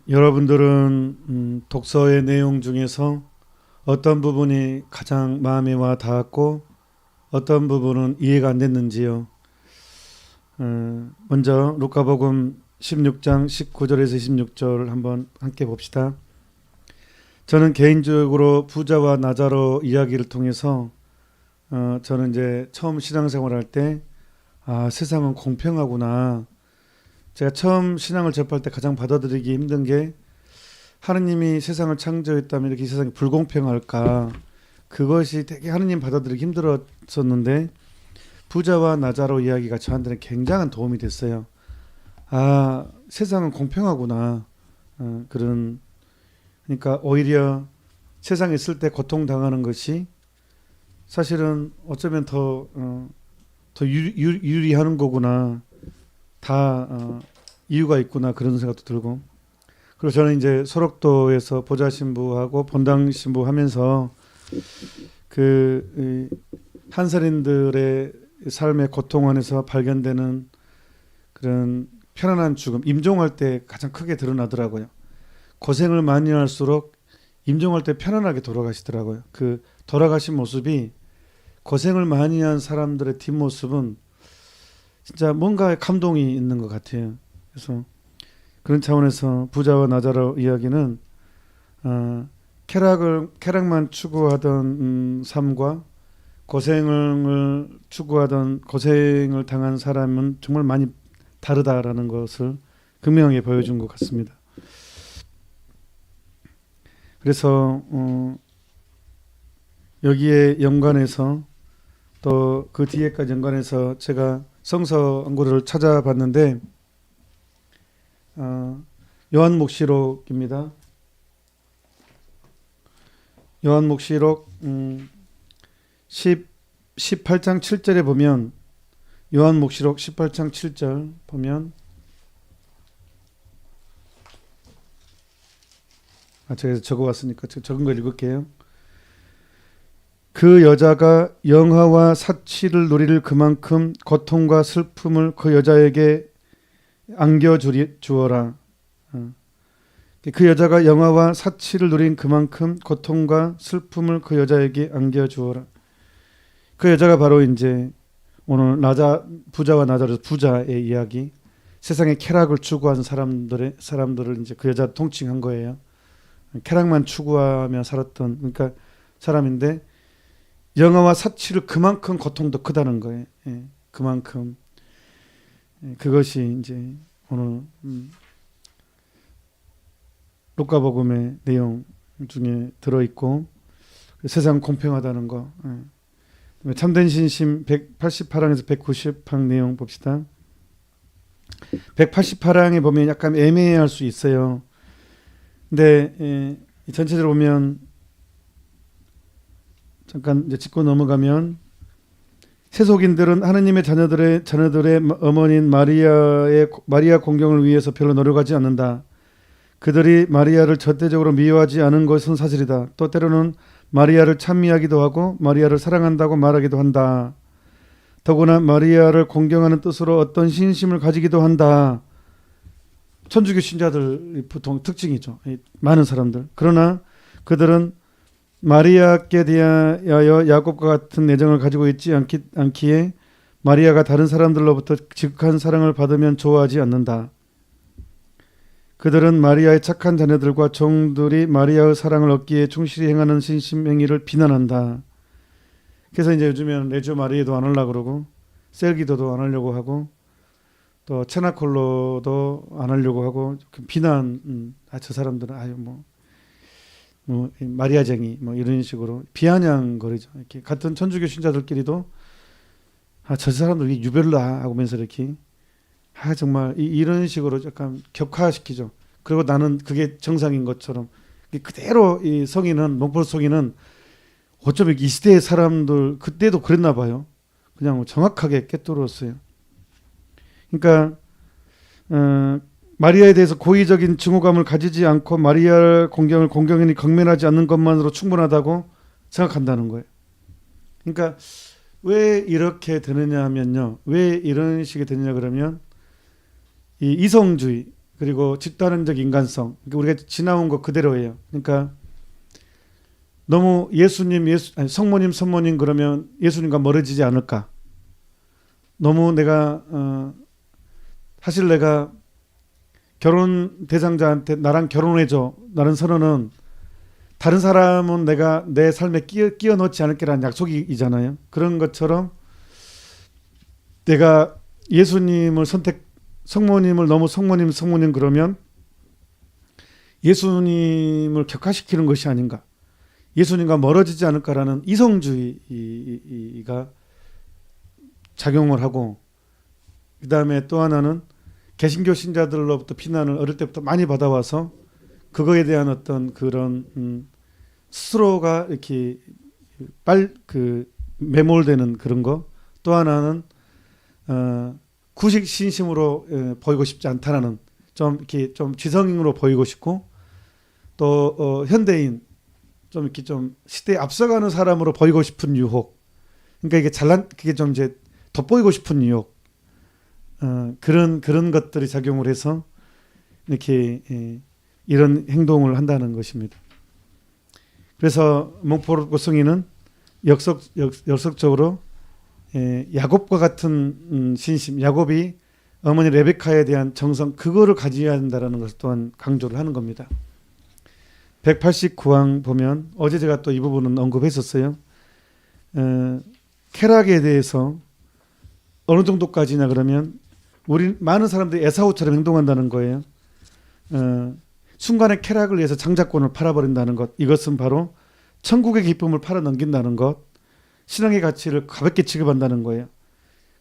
여러분들은 독서의 내용 중에서 어떤 부분이 가장 마음에 와 닿았고 어떤 부분은 이해가 안 됐는지요? 먼저 루카복음 16장 19절에서 26절 한번 함께 봅시다. 저는 개인적으로 부자와 나자로 이야기를 통해서 저는 이제 처음 신앙생활할 때 세상은 공평하구나. 제가 처음 신앙을 접할 때 가장 받아들이기 힘든 게 하느님이 세상을 창조했다면 이렇게 이 세상이 불공평할까? 그것이 되게 하느님 받아들이기 힘들었었는데 부자와 나자로 이야기가 저한테는 굉장한 도움이 됐어요. 세상은 공평하구나. 그러니까 오히려 세상에 있을 때 고통당하는 것이 사실은 어쩌면 더 유리하는 거구나. 다 이유가 있구나 그런 생각도 들고, 그리고 저는 이제 소록도에서 보좌 신부하고 본당 신부 하면서 그 한살인들의 삶의 고통 안에서 발견되는 그런 편안한 죽음, 임종할 때 가장 크게 드러나더라고요. 고생을 많이 할수록 임종할 때 편안하게 돌아가시더라고요. 그 돌아가신 모습이, 고생을 많이 한 사람들의 뒷모습은 진짜 뭔가 감동이 있는 것 같아요. 그래서 그런 차원에서 부자와 나자로 이야기는 쾌락만 추구하던 삶과 고생을 추구하던, 고생을 당한 사람은 정말 많이 다르다라는 것을 극명하게 보여준 것 같습니다. 그래서 여기에 연관해서 또 그 뒤에까지 연관해서 제가 성서 연구를 찾아봤는데 요한묵시록입니다. 요한묵시록 18장 7절에 보면, 요한묵시록 18장 7절 보면 제가 적어왔으니까 적은 걸 읽을게요. 그 여자가 영화와 사치를 누릴 그만큼 고통과 슬픔을 그 여자에게 안겨주어라. 그 여자가 영화와 사치를 누린 그만큼 고통과 슬픔을 그 여자에게 안겨주어라. 그 여자가 바로 이제 오늘 부자와 나자로, 부자의 이야기, 세상의 쾌락을 추구하는 사람들을 이제 그 여자 통칭한 거예요. 쾌락만 추구하며 살았던, 그러니까 사람인데, 영화와 사치를 그만큼 고통도 크다는 거예요. 그만큼. 그것이 이제 오늘 루카복음의 내용 중에 들어있고, 세상 공평하다는 거. 참된 신심 188항에서 190항 내용 봅시다. 188항에 보면 약간 애매할 수 있어요. 근데 전체적으로 보면, 잠깐 이제 짚고 넘어가면, 세속인들은 하느님의 자녀들의 어머니인 마리아 공경을 위해서 별로 노력하지 않는다. 그들이 마리아를 절대적으로 미워하지 않은 것은 사실이다. 또 때로는 마리아를 찬미하기도 하고 마리아를 사랑한다고 말하기도 한다. 더구나 마리아를 공경하는 뜻으로 어떤 신심을 가지기도 한다. 천주교 신자들 보통 특징이죠. 많은 사람들. 그러나 그들은 마리아께 대하여 야곱과 같은 애정을 가지고 있지 않기에 마리아가 다른 사람들로부터 지극한 사랑을 받으면 좋아하지 않는다. 그들은 마리아의 착한 자녀들과 종들이 마리아의 사랑을 얻기에 충실히 행하는 신심 행위를 비난한다. 그래서 이제 요즘에는 레지오 마리아도 안 하려고 그러고, 셀기도도 안 하려고 하고, 또 체나콜로도 안 하려고 하고, 비난, 저 사람들은 마리아쟁이 이런 식으로 비아냥거리죠. 이렇게 같은 천주교 신자들끼리도 저 사람들 유별나 하면서 이렇게 정말 이런 식으로 약간 격화시키죠. 그리고 나는 그게 정상인 것처럼, 그대로 이 성인은, 몽골 성인은 어쩌면 이 시대의 사람들 그때도 그랬나 봐요. 그냥 정확하게 꿰뚫었어요. 그러니까 마리아에 대해서 고의적인 증오감을 가지지 않고 마리아 공경이 경멸하지 않는 것만으로 충분하다고 생각한다는 거예요. 그러니까 왜 이렇게 되느냐 하면요, 왜 이런 식이 되느냐 그러면 이 이성주의, 그리고 집단적 인간성. 그러니까 우리가 지나온 거 그대로예요. 그러니까 너무 아니, 성모님, 선모님 그러면 예수님과 멀어지지 않을까. 너무 사실 내가 결혼 대상자한테 나랑 결혼해줘. 나는 선언은 다른 사람은 내가 내 삶에 끼워 넣지 않을게라는 약속이잖아요. 그런 것처럼 내가 예수님을 성모님을 너무 성모님 그러면 예수님을 격화시키는 것이 아닌가. 예수님과 멀어지지 않을까라는 이성주의가 작용을 하고, 그 다음에 또 하나는 개신교 신자들로부터 비난을 어릴 때부터 많이 받아와서 그거에 대한 어떤 그런 스스로가 이렇게 매몰되는 그런 거. 또 하나는 구식 신심으로 보이고 싶지 않다라는, 좀 이렇게 좀 지성인으로 보이고 싶고, 또 현대인 좀 이렇게 좀 시대에 앞서가는 사람으로 보이고 싶은 유혹. 그러니까 이게 그게 좀 이제 돋보이고 싶은 유혹. 그런 것들이 작용을 해서 이렇게 이런 행동을 한다는 것입니다. 그래서 몽포르 성인은 역설적으로 야곱과 같은 신심, 야곱이 어머니 레베카에 대한 정성, 그거를 가져야 한다는 것을 또한 강조를 하는 겁니다. 189항 보면 어제 제가 또 이 부분은 언급했었어요. 쾌락에 대해서 어느 정도까지냐 그러면 많은 사람들이 에사우처럼 행동한다는 거예요. 순간의 쾌락을 위해서 장자권을 팔아버린다는 것, 이것은 바로 천국의 기쁨을 팔아넘긴다는 것, 신앙의 가치를 가볍게 취급한다는 거예요.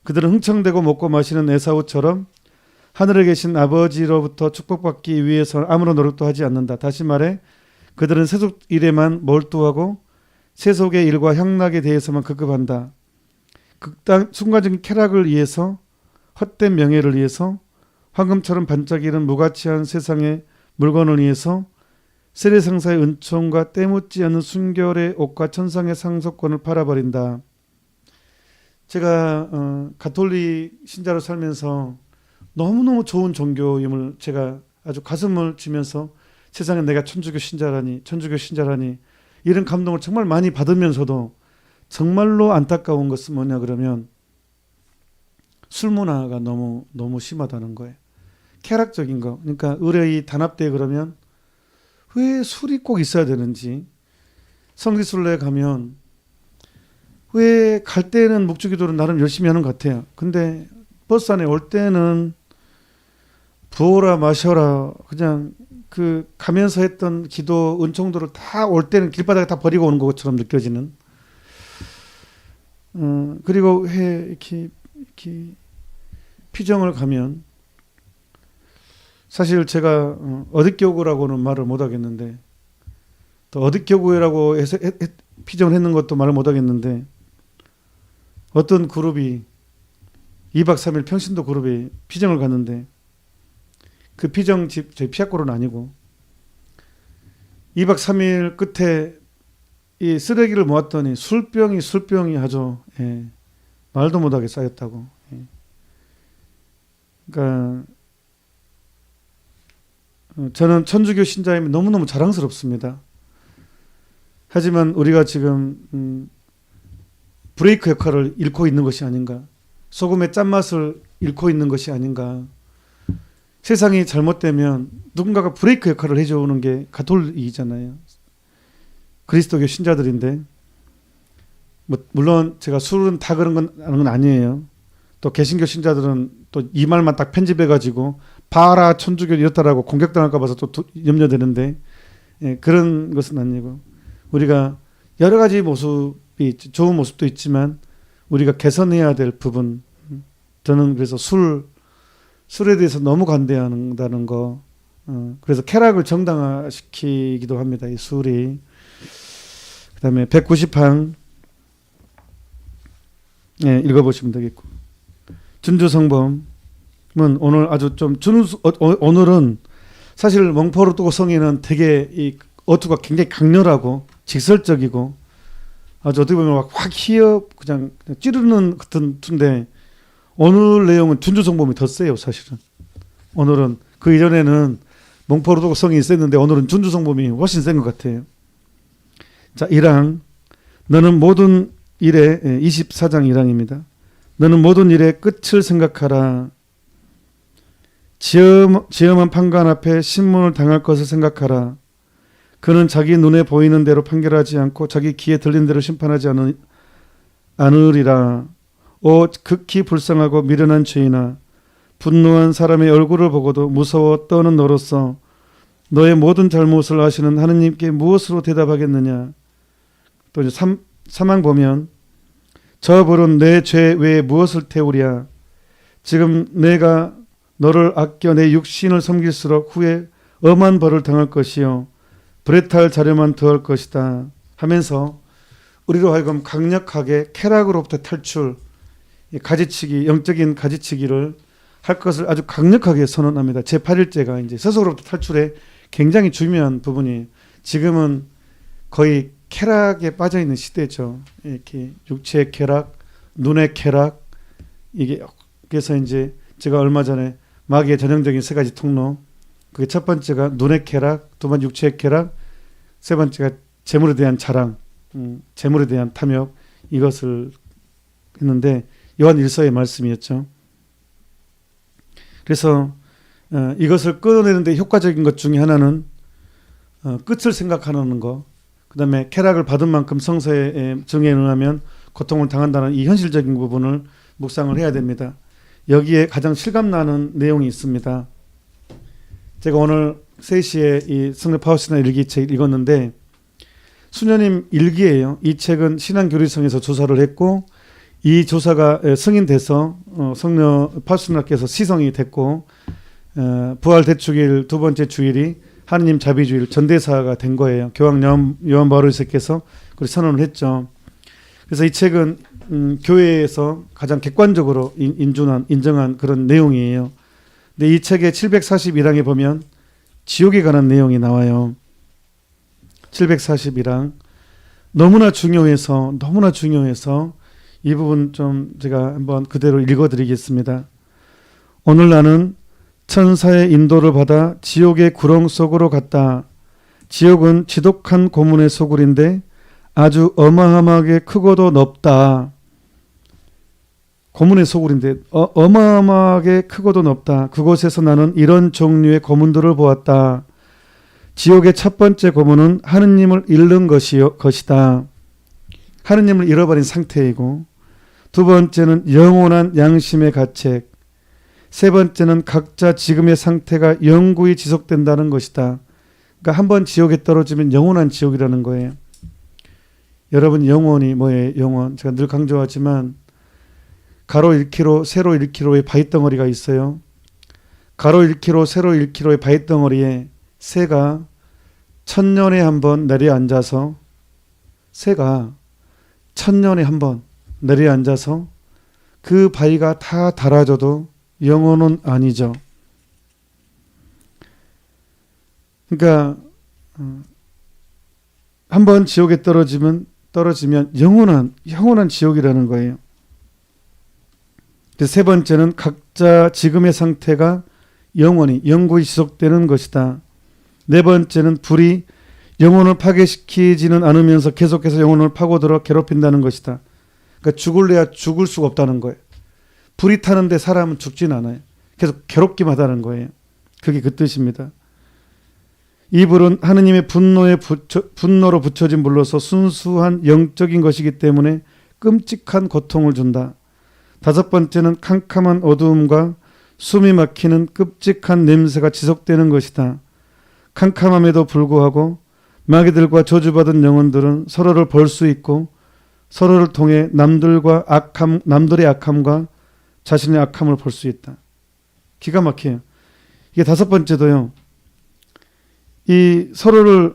그들은 흥청대고 먹고 마시는 에사우처럼 하늘에 계신 아버지로부터 축복받기 위해서 아무런 노력도 하지 않는다. 다시 말해 그들은 세속 일에만 몰두하고 세속의 일과 향락에 대해서만 급급한다. 순간적인 쾌락을 위해서, 헛된 명예를 위해서, 황금처럼 반짝이는 무가치한 세상의 물건을 위해서 세례상사의 은총과 때묻지 않는 순결의 옷과 천상의 상속권을 팔아버린다. 제가 가톨릭 신자로 살면서 너무너무 좋은 종교임을 제가 아주 가슴을 치면서 세상에 내가 천주교 신자라니 이런 감동을 정말 많이 받으면서도 정말로 안타까운 것은 뭐냐 그러면 술 문화가 너무 심하다는 거예요. 쾌락적인 거. 그러니까 의뢰의 단합대회 그러면 왜 술이 꼭 있어야 되는지, 성지순례 가면 왜 갈 때는 묵주기도를 나름 열심히 하는 것 같아요. 근데 버스 안에 올 때는 부어라 마셔라, 그냥 가면서 했던 기도 은총도를 다 올 때는 길바닥에 다 버리고 오는 것처럼 느껴지는. 그리고 왜 이렇게 피정을 가면, 사실 제가 어딨교구라고는 말을 못 하겠는데, 또 어딨교구라고 해서 피정을 했는 것도 말을 못 하겠는데, 어떤 그룹이 2박 3일 평신도 그룹이 피정을 갔는데, 그 피정집 저희 피아골은 아니고 2박 3일 끝에 이 쓰레기를 모았더니 술병이 아주 말도 못하게 쌓였다고. 그러니까 저는 천주교 신자임이 너무너무 자랑스럽습니다. 하지만 우리가 지금 브레이크 역할을 잃고 있는 것이 아닌가, 소금의 짠맛을 잃고 있는 것이 아닌가. 세상이 잘못되면 누군가가 브레이크 역할을 해주는 게 가톨릭이잖아요. 그리스도교 신자들인데, 물론 제가 술은 다 그런 건 아니에요. 또 개신교 신자들은 또 이 말만 딱 편집해가지고 봐라 천주교 이렇다라고 공격당할까 봐서 또 염려되는데, 그런 것은 아니고, 우리가 여러 가지 모습이, 좋은 모습도 있지만 우리가 개선해야 될 부분, 저는 그래서 술에 대해서 너무 관대한다는 거. 그래서 쾌락을 정당화시키기도 합니다, 이 술이. 그 다음에 190항 읽어보시면 되겠고, 준주성범은 오늘 아주 좀 오늘은 사실 몽포르투 성인은 되게 이 어투가 굉장히 강렬하고 직설적이고 아주 어떻게 보면 확 그냥 찌르는 같은 투인데, 오늘 내용은 준주성범이 더 세요. 사실은 오늘은 그 이전에는 몽포르도성이 있었는데 오늘은 준주성범이 훨씬 센 것 같아요. 자, 1항. 너는 모든 일에 24장 1항입니다. 너는 모든 일의 끝을 생각하라. 지엄한 판관 앞에 신문을 당할 것을 생각하라. 그는 자기 눈에 보이는 대로 판결하지 않고 자기 귀에 들린 대로 심판하지 않으리라. 오 극히 불쌍하고 미련한 죄인아, 분노한 사람의 얼굴을 보고도 무서워 떠는 너로서 너의 모든 잘못을 아시는 하느님께 무엇으로 대답하겠느냐. 또 이제 3항 보면 저 불은 내 죄 외에 무엇을 태우랴. 지금 내가 너를 아껴 내 육신을 섬길수록 후에 엄한 벌을 당할 것이요 불에 탈 자료만 더할 것이다 하면서 우리로 하여금 강력하게 쾌락으로부터 탈출, 가지치기, 영적인 가지치기를 할 것을 아주 강력하게 선언합니다. 제8일제가 이제 세속으로부터 탈출에 굉장히 중요한 부분이, 지금은 거의 쾌락에 빠져 있는 시대죠. 이렇게 육체의 쾌락, 눈의 쾌락, 이게 그래서 이제 제가 얼마 전에 마귀의 전형적인 세 가지 통로, 그게 첫 번째가 눈의 쾌락, 두 번째 육체의 쾌락, 세 번째가 재물에 대한 자랑, 재물에 대한 탐욕, 이것을 했는데 요한 1서의 말씀이었죠. 그래서 이것을 끊어내는데 효과적인 것 중에 하나는 끝을 생각하는 것, 그 다음에 쾌락을 받은 만큼 성서의 정에 응하면 고통을 당한다는 이 현실적인 부분을 묵상을 해야 됩니다. 여기에 가장 실감나는 내용이 있습니다. 제가 오늘 3시에 이 성령 파우스티나 일기책 읽었는데 수녀님 일기예요. 이 책은 신앙교류성에서 조사를 했고 이 조사가 승인돼서 성령 파우스티나께서 시성이 됐고 부활 대축일 두 번째 주일이 하느님 자비주일 전대사가 된 거예요. 교황 요한 바울 2세께서 그걸 선언을 했죠. 그래서 이 책은 교회에서 가장 객관적으로 인정한 그런 내용이에요. 근데 이 책의 741항에 보면 지옥에 관한 내용이 나와요. 741항. 너무나 중요해서 이 부분 좀 제가 한번 그대로 읽어드리겠습니다. 오늘 나는 천사의 인도를 받아 지옥의 구렁 속으로 갔다. 지옥은 지독한 고문의 소굴인데 아주 어마어마하게 크고도 넓다. 고문의 소굴인데 어마어마하게 크고도 넓다. 그곳에서 나는 이런 종류의 고문들을 보았다. 지옥의 첫 번째 고문은 하느님을 잃는 것이다. 하느님을 잃어버린 상태이고, 두 번째는 영원한 양심의 가책, 세 번째는 각자 지금의 상태가 영구히 지속된다는 것이다. 그러니까 한번 지옥에 떨어지면 영원한 지옥이라는 거예요. 여러분, 영원이 뭐예요? 영원. 제가 늘 강조하지만 가로 1km, 세로 1km의 바위덩어리가 있어요. 가로 1km, 세로 1km의 바위덩어리에 새가 1000년에 한 번 내려앉아서, 새가 1000년에 한 번 내려앉아서 그 바위가 다 닳아져도 영원은 아니죠. 그러니까 한번 지옥에 떨어지면 영원한 지옥이라는 거예요. 세 번째는 각자 지금의 상태가 영구히 지속되는 것이다. 네 번째는 불이 영혼을 파괴시키지는 않으면서 계속해서 영혼을 파고들어 괴롭힌다는 것이다. 그러니까 죽을래야 죽을 수가 없다는 거예요. 불이 타는데 사람은 죽진 않아요. 계속 괴롭기만 하다는 거예요. 그게 그 뜻입니다. 이 불은 하느님의 분노로 붙여진 불로서 순수한 영적인 것이기 때문에 끔찍한 고통을 준다. 다섯 번째는 캄캄한 어두움과 숨이 막히는 끔찍한 냄새가 지속되는 것이다. 캄캄함에도 불구하고 마귀들과 저주받은 영혼들은 서로를 볼 수 있고 서로를 통해 남들의 악함과 자신의 악함을 볼 수 있다. 기가 막혀요. 이게 다섯 번째도요. 이 서로를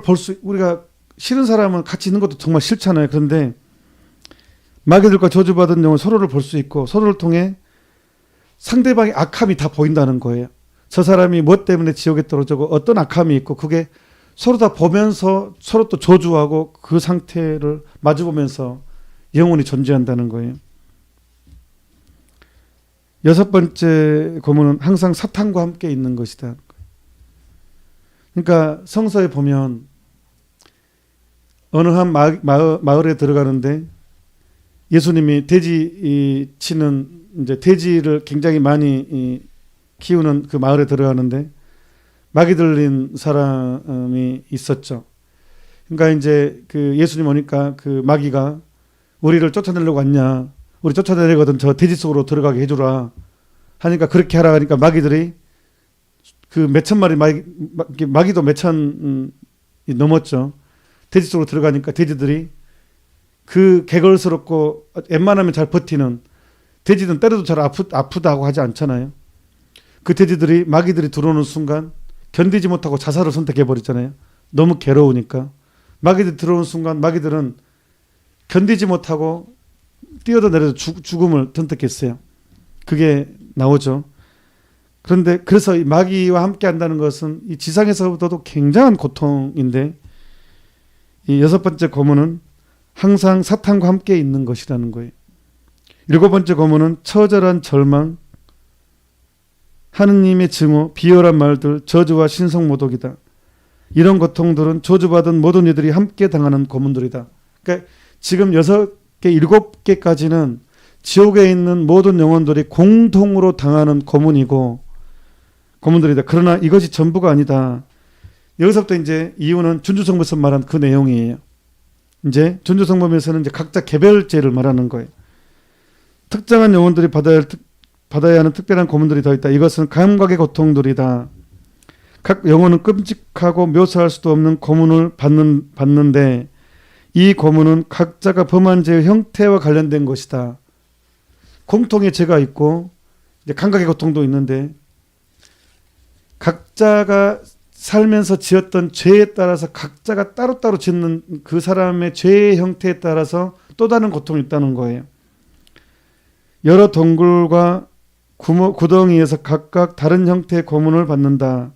볼 수, 우리가 싫은 사람은 같이 있는 것도 정말 싫잖아요. 그런데 마귀들과 저주받은 영혼 서로를 볼 수 있고 서로를 통해 상대방의 악함이 다 보인다는 거예요. 저 사람이 뭐 때문에 지옥에 떨어지고 어떤 악함이 있고 그게 서로 다 보면서 서로 또 저주하고 그 상태를 마주보면서 영혼이 존재한다는 거예요. 여섯 번째 고문은 항상 사탄과 함께 있는 것이다. 그러니까 성서에 보면 어느 한 마을에 들어가는데 예수님이 돼지 치는 이제 돼지를 굉장히 많이 키우는 그 마을에 들어가는데 마귀 들린 사람이 있었죠. 그러니까 이제 그 예수님 오니까 그 마귀가 우리를 쫓아내려고 왔냐? 우리 쫓아내거든 저 돼지 속으로 들어가게 해주라 하니까 그렇게 하라 하니까 마귀들이 그 몇천 마리 마귀도 몇천 넘었죠. 돼지 속으로 들어가니까 돼지들이 그 개걸스럽고 웬만하면 잘 버티는 돼지는 때려도 잘 아프다고 하지 않잖아요. 그 돼지들이 마귀들이 들어오는 순간 견디지 못하고 자살을 선택해 버리잖아요. 너무 괴로우니까. 마귀들이 들어오는 순간 마귀들은 견디지 못하고 뛰어도 내려도 죽음을 선택했어요. 그게 나오죠. 그런데 그래서 이 마귀와 함께 한다는 것은 이 지상에서부터도 굉장한 고통인데 이 여섯 번째 고문은 항상 사탄과 함께 있는 것이라는 거예요. 일곱 번째 고문은 처절한 절망, 하느님의 증오, 비열한 말들, 저주와 신성모독이다. 이런 고통들은 저주받은 모든 이들이 함께 당하는 고문들이다. 그러니까 지금 6개, 7개까지는 지옥에 있는 모든 영혼들이 공통으로 당하는 고문들이다. 그러나 이것이 전부가 아니다. 여기서부터 이제 이유는 준주성범에서 말한 그 내용이에요. 이제 준주성범에서는 이제 각자 개별죄를 말하는 거예요. 특정한 영혼들이 받아야 하는 특별한 고문들이 더 있다. 이것은 감각의 고통들이다. 각 영혼은 끔찍하고 묘사할 수도 없는 고문을 받는데 이 고문은 각자가 범한 죄의 형태와 관련된 것이다. 공통의 죄가 있고 이제 감각의 고통도 있는데 각자가 살면서 지었던 죄에 따라서 각자가 따로따로 짓는 그 사람의 죄의 형태에 따라서 또 다른 고통이 있다는 거예요. 여러 동굴과 구덩이에서 각각 다른 형태의 고문을 받는다.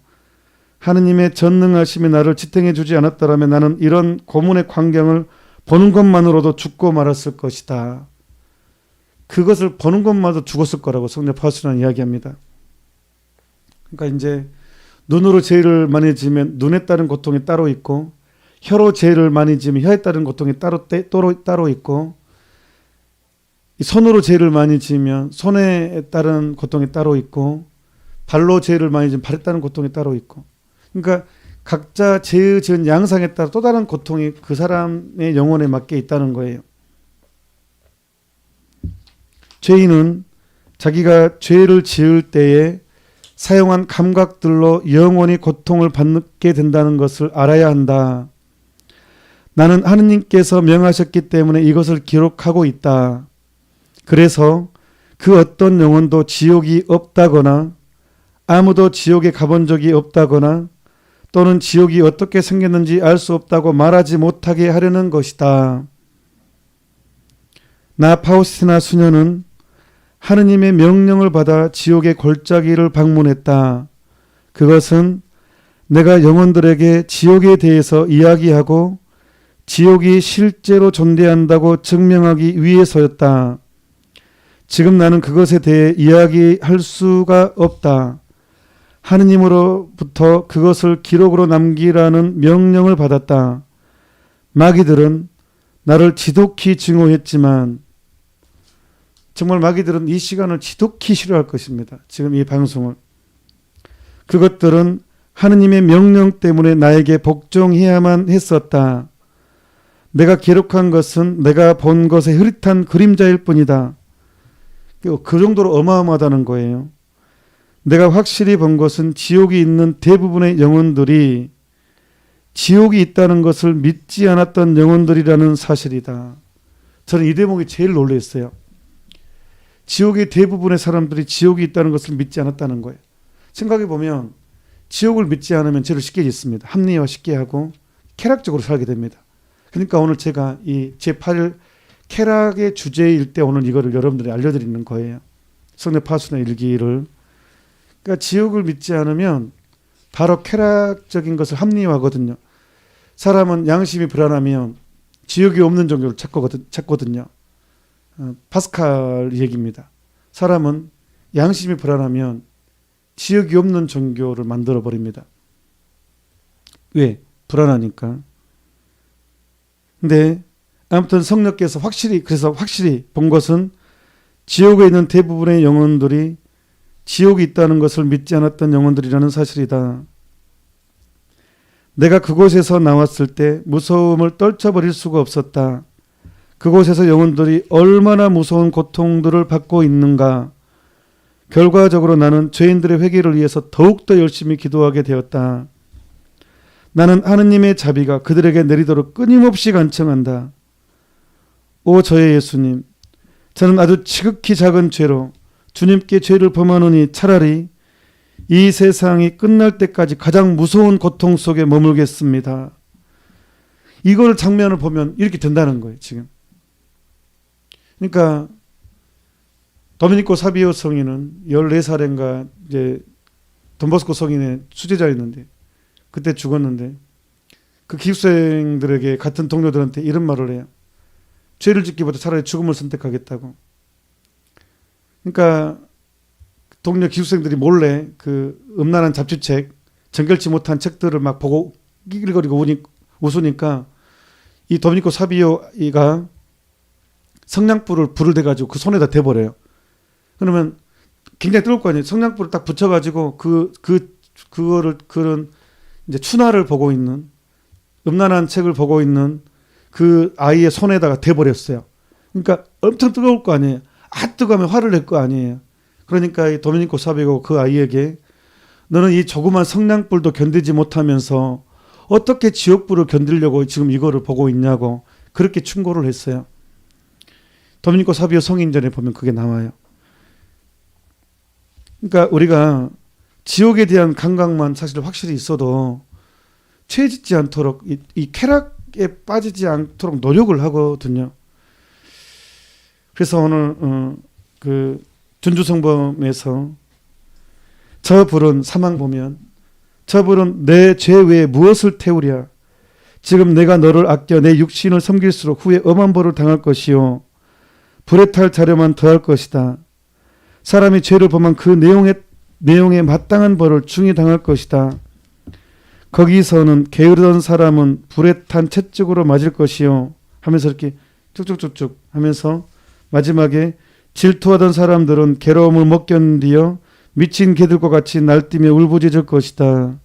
하느님의 전능하심이 나를 지탱해 주지 않았더라면 나는 이런 고문의 광경을 보는 것만으로도 죽고 말았을 것이다. 그것을 보는 것만으로도 죽었을 거라고 성령 파수는 이야기합니다. 그러니까 이제 눈으로 죄를 많이 지으면 눈에 따른 고통이 따로 있고 혀로 죄를 많이 지으면 혀에 따른 고통이 따로 있고 손으로 죄를 많이 지으면 손에 따른 고통이 따로 있고 발로 죄를 많이 지으면 발에 따른 고통이 따로 있고 그러니까 각자 죄의 지은 양상에 따라 또 다른 고통이 그 사람의 영혼에 맞게 있다는 거예요. 죄인은 자기가 죄를 지을 때에 사용한 감각들로 영원히 고통을 받게 된다는 것을 알아야 한다. 나는 하느님께서 명하셨기 때문에 이것을 기록하고 있다. 그래서 그 어떤 영혼도 지옥이 없다거나 아무도 지옥에 가본 적이 없다거나 또는 지옥이 어떻게 생겼는지 알 수 없다고 말하지 못하게 하려는 것이다. 나 파우스티나 수녀는 하느님의 명령을 받아 지옥의 골짜기를 방문했다. 그것은 내가 영혼들에게 지옥에 대해서 이야기하고 지옥이 실제로 존재한다고 증명하기 위해서였다. 지금 나는 그것에 대해 이야기할 수가 없다. 하느님으로부터 그것을 기록으로 남기라는 명령을 받았다. 마귀들은 나를 지독히 증오했지만 정말 마귀들은 이 시간을 지독히 싫어할 것입니다. 지금 이 방송을. 그것들은 하느님의 명령 때문에 나에게 복종해야만 했었다. 내가 기록한 것은 내가 본 것의 흐릿한 그림자일 뿐이다. 그 정도로 어마어마하다는 거예요. 내가 확실히 본 것은 지옥이 있는 대부분의 영혼들이 지옥이 있다는 것을 믿지 않았던 영혼들이라는 사실이다. 저는 이 대목이 제일 놀랐어요. 지옥의 대부분의 사람들이 지옥이 있다는 것을 믿지 않았다는 거예요. 생각해보면 지옥을 믿지 않으면 죄를 쉽게 짓습니다. 합리화 쉽게 하고 쾌락적으로 살게 됩니다. 그러니까 오늘 제가 이 제8일 쾌락의 주제일 때 오늘 이거를 여러분들이 알려드리는 거예요. 성령 파수나 일기를. 그러니까 지옥을 믿지 않으면 바로 쾌락적인 것을 합리화하거든요. 사람은 양심이 불안하면 지옥이 없는 종교를 찾거든요. 파스칼 얘기입니다. 사람은 양심이 불안하면 지역이 없는 종교를 만들어 버립니다. 왜? 불안하니까. 근데 아무튼 성령께서 확실히 본 것은 지옥에 있는 대부분의 영혼들이 지옥이 있다는 것을 믿지 않았던 영혼들이라는 사실이다. 내가 그곳에서 나왔을 때 무서움을 떨쳐버릴 수가 없었다. 그곳에서 영혼들이 얼마나 무서운 고통들을 받고 있는가. 결과적으로 나는 죄인들의 회개를 위해서 더욱더 열심히 기도하게 되었다. 나는 하느님의 자비가 그들에게 내리도록 끊임없이 간청한다. 오 저의 예수님, 저는 아주 지극히 작은 죄로 주님께 죄를 범하노니 차라리 이 세상이 끝날 때까지 가장 무서운 고통 속에 머물겠습니다. 이걸 장면을 보면 이렇게 된다는 거예요, 지금. 그러니까 도미니코 사비오 성인은 14살인가 이제 돈보스코 성인의 수제자였는데 그때 죽었는데 그 기숙생들에게 같은 동료들한테 이런 말을 해요. 죄를 짓기보다 차라리 죽음을 선택하겠다고. 그러니까 동료 기숙생들이 몰래 그 음란한 잡지책, 정결치 못한 책들을 막 보고 끼글거리고 웃으니까 이 도미니코 사비오가 성냥불을 대가지고 그 손에다 대버려요. 그러면 굉장히 뜨거울 거 아니에요. 성냥불을 딱 붙여가지고 그거를 그런 이제 추나를 보고 있는 음란한 책을 보고 있는 그 아이의 손에다가 대버렸어요. 그러니까 엄청 뜨거울 거 아니에요. 뜨거우면 화를 낼 거 아니에요. 그러니까 이 도미니코 사비오 그 아이에게 너는 이 조그만 성냥불도 견디지 못하면서 어떻게 지옥불을 견디려고 지금 이거를 보고 있냐고 그렇게 충고를 했어요. 도미니코 사비오 성인전에 보면 그게 나와요. 그러니까 우리가 지옥에 대한 감각만 사실 확실히 있어도 죄 짓지 않도록 이 쾌락에 빠지지 않도록 노력을 하거든요. 그래서 오늘 그 준주성범에서 저 불은 사망 보면 저 불은 내 죄 외에 무엇을 태우랴. 지금 내가 너를 아껴 내 육신을 섬길수록 후에 엄한 벌을 당할 것이요 불에 탈 자료만 더할 것이다. 사람이 죄를 범한 그 내용에 마땅한 벌을 중히 당할 것이다. 거기서는 게으르던 사람은 불에 탄 채찍으로 맞을 것이요 하면서 이렇게 쭉쭉쭉쭉 하면서 마지막에 질투하던 사람들은 괴로움을 못 견디어 미친 개들과 같이 날뛰며 울부짖을 것이다.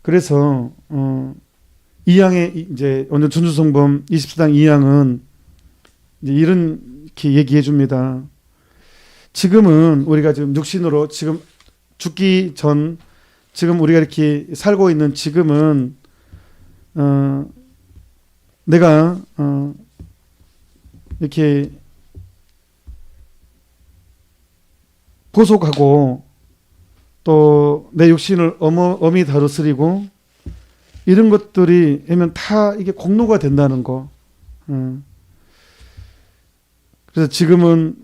그래서 이 양의 이제 오늘 준주성범 24장 2양은 이렇게 얘기해 줍니다. 지금은 우리가 지금 육신으로 지금 죽기 전 지금 우리가 이렇게 살고 있는 지금은 내가 이렇게 보속하고 또 내 육신을 엄히 다루스리고 이런 것들이 하면 다 이게 공로가 된다는 거. 그래서 지금은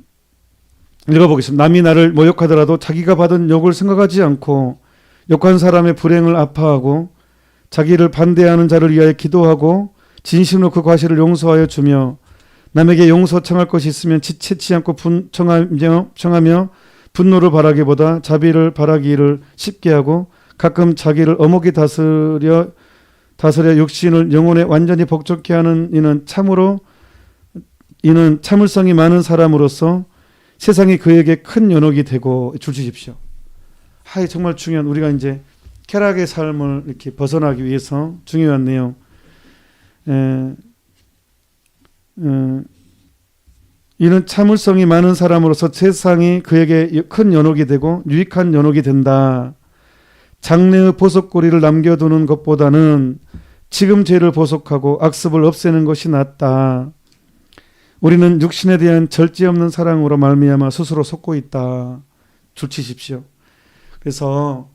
읽어보겠습니다. 남이 나를 모욕하더라도 자기가 받은 욕을 생각하지 않고 욕한 사람의 불행을 아파하고 자기를 반대하는 자를 위하여 기도하고 진심으로 그 과실을 용서하여 주며 남에게 용서 청할 것이 있으면 지체치 않고 청하며 분노를 바라기보다 자비를 바라기를 쉽게 하고 가끔 자기를 엄하게 다스려 육신을 영혼에 완전히 복종케 하는 이는 참을성이 많은 사람으로서 세상이 그에게 큰 연옥이 되고 주십시오. 정말 중요한 우리가 이제 쾌락의 삶을 이렇게 벗어나기 위해서 중요한 내용. 이는 참을성이 많은 사람으로서 세상이 그에게 큰 연옥이 되고 유익한 연옥이 된다. 장래의 보석고리를 남겨두는 것보다는 지금 죄를 보석하고 악습을 없애는 것이 낫다. 우리는 육신에 대한 절제 없는 사랑으로 말미암아 스스로 속고 있다. 줄치십시오. 그래서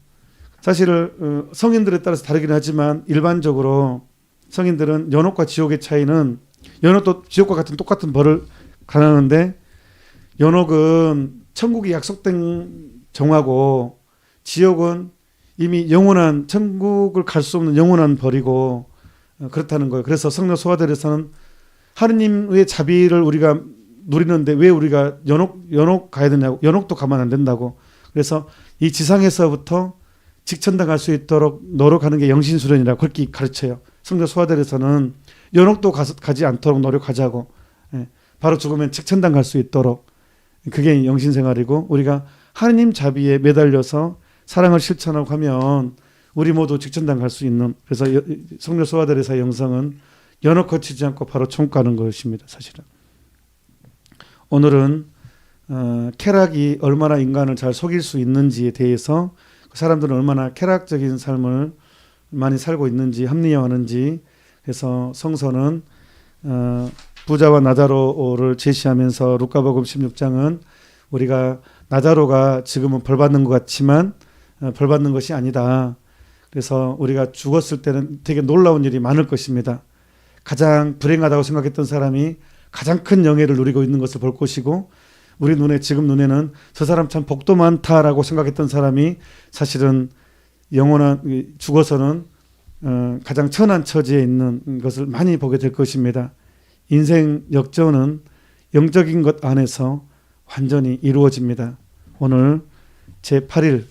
사실 성인들에 따라서 다르긴 하지만 일반적으로 성인들은 연옥과 지옥의 차이는 연옥도 지옥과 같은 똑같은 벌을 가하는데 연옥은 천국이 약속된 정화고 지옥은 이미 영원한 천국을 갈 수 없는 영원한 벌이고 그렇다는 거예요. 그래서 성령 소화들에서는 하느님의 자비를 우리가 누리는데 왜 우리가 연옥 가야 되냐고. 연옥도 가면 안 된다고. 그래서 이 지상에서부터 직천당 갈 수 있도록 노력하는 게 영신수련이라고 그렇게 가르쳐요. 성도 소아들에서는 연옥도 가지 않도록 노력하자고. 예, 바로 죽으면 직천당 갈 수 있도록. 그게 영신생활이고, 우리가 하느님 자비에 매달려서 사랑을 실천하고 하면 우리 모두 직천당 갈 수 있는, 그래서 성도 소아들에서의 영성은 연옥 거치지 않고 바로 총 가는 것입니다. 사실은 오늘은 쾌락이 얼마나 인간을 잘 속일 수 있는지에 대해서, 그 사람들은 얼마나 쾌락적인 삶을 많이 살고 있는지, 합리화하는지, 그래서 성서는 부자와 나자로를 제시하면서 루카복음 16장은 우리가 나자로가 지금은 벌받는 것 같지만 벌받는 것이 아니다. 그래서 우리가 죽었을 때는 되게 놀라운 일이 많을 것입니다. 가장 불행하다고 생각했던 사람이 가장 큰 영예를 누리고 있는 것을 볼 것이고, 우리 눈에, 지금 눈에는 저 사람 참 복도 많다라고 생각했던 사람이 사실은 영원한, 죽어서는 가장 천한 처지에 있는 것을 많이 보게 될 것입니다. 인생 역전은 영적인 것 안에서 완전히 이루어집니다. 오늘 제8일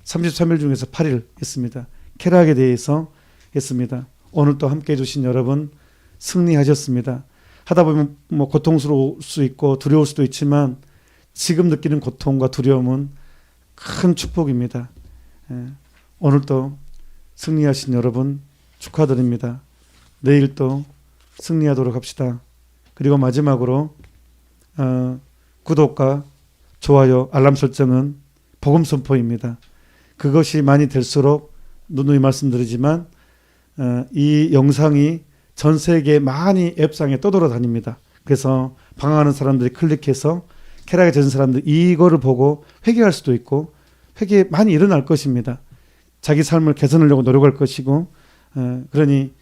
33일 중에서 8일 했습니다. 쾌락에 대해서 했습니다. 오늘 또 함께 해주신 여러분 승리하셨습니다. 하다 보면 뭐 고통스러울 수 있고 두려울 수도 있지만 지금 느끼는 고통과 두려움은 큰 축복입니다. 오늘 또 승리하신 여러분 축하드립니다. 내일 또 승리하도록 합시다. 그리고 마지막으로 구독과 좋아요, 알람 설정은 복음 선포입니다. 그것이 많이 될수록 누누이 말씀드리지만 이 영상이 전 세계 많이 앱상에 떠돌아다닙니다. 그래서 방황하는 사람들이 클릭해서 쾌락에 젖은 사람들 이거를 보고 회개할 수도 있고 회개 많이 일어날 것입니다. 자기 삶을 개선하려고 노력할 것이고, 그러니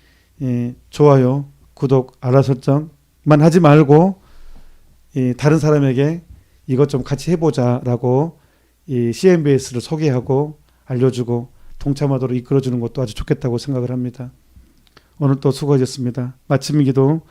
좋아요, 구독, 알람 설정만 하지 말고 다른 사람에게 이것 좀 같이 해보자라고 이 CMBS를 소개하고 알려주고 동참하도록 이끌어주는 것도 아주 좋겠다고 생각을 합니다. 오늘 또 수고하셨습니다. 마침 기도